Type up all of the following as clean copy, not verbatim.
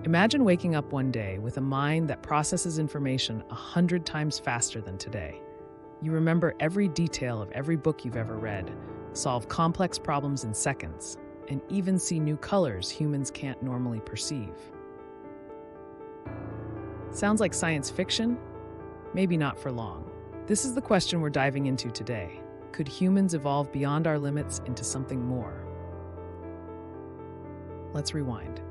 Imagine waking up one day with a mind that processes information 100 times faster than today. You remember every detail of every book you've ever read, solve complex problems in seconds, and even see new colors humans can't normally perceive. Sounds like science fiction? Maybe not for long. This is the question we're diving into today. Could humans evolve beyond our limits into something more? Let's rewind.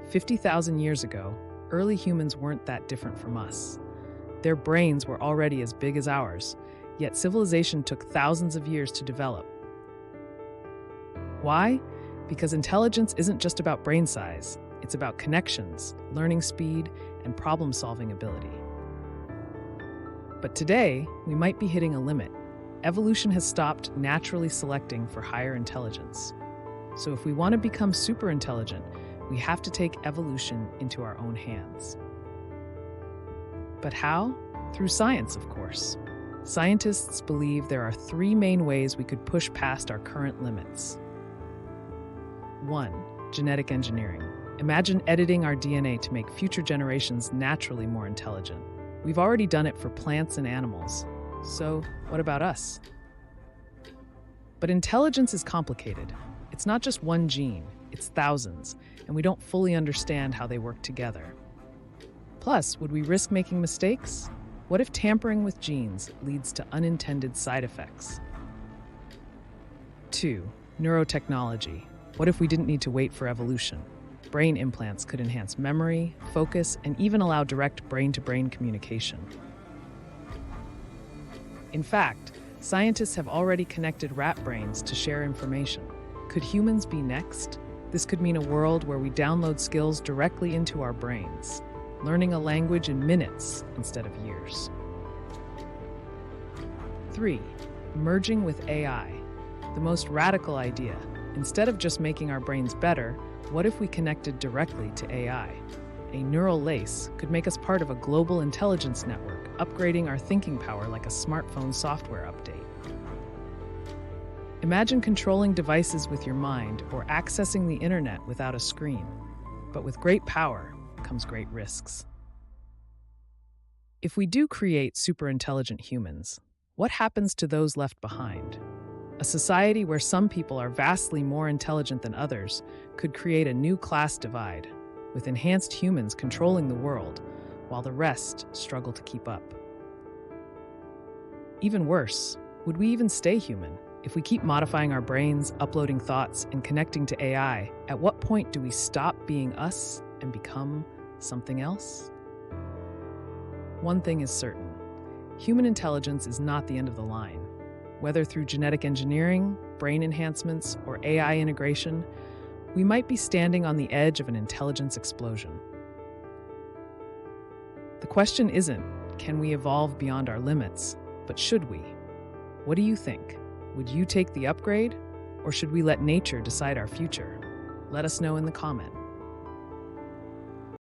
50,000 years ago, early humans weren't that different from us. Their brains were already as big as ours, yet civilization took thousands of years to develop. Why? Because intelligence isn't just about brain size, it's about connections, learning speed, and problem-solving ability. But today, we might be hitting a limit. Evolution has stopped naturally selecting for higher intelligence. So if we want to become super intelligent, we have to take evolution into our own hands. But how? Through science, of course. Scientists believe there are three main ways we could push past our current limits. 1. Genetic engineering. Imagine editing our DNA to make future generations naturally more intelligent. We've already done it for plants and animals. So, what about us? But intelligence is complicated. It's not just one gene, it's thousands, and we don't fully understand how they work together. Plus, would we risk making mistakes? What if tampering with genes leads to unintended side effects? 2. Neurotechnology. What if we didn't need to wait for evolution? Brain implants could enhance memory, focus, and even allow direct brain-to-brain communication. In fact, scientists have already connected rat brains to share information. Could humans be next? This could mean a world where we download skills directly into our brains, learning a language in minutes instead of years. 3. Merging with AI. The most radical idea. Instead of just making our brains better, what if we connected directly to AI? A neural lace could make us part of a global intelligence network, upgrading our thinking power like a smartphone software update. Imagine controlling devices with your mind or accessing the internet without a screen. But with great power comes great risks. If we do create superintelligent humans, what happens to those left behind? A society where some people are vastly more intelligent than others could create a new class divide, with enhanced humans controlling the world, while the rest struggle to keep up. Even worse, would we even stay human? If we keep modifying our brains, uploading thoughts, and connecting to AI, at what point do we stop being us and become something else? One thing is certain: human intelligence is not the end of the line. Whether through genetic engineering, brain enhancements, or AI integration, we might be standing on the edge of an intelligence explosion. The question isn't, can we evolve beyond our limits, but should we? What do you think? Would you take the upgrade, or should we let nature decide our future? Let us know in the comments.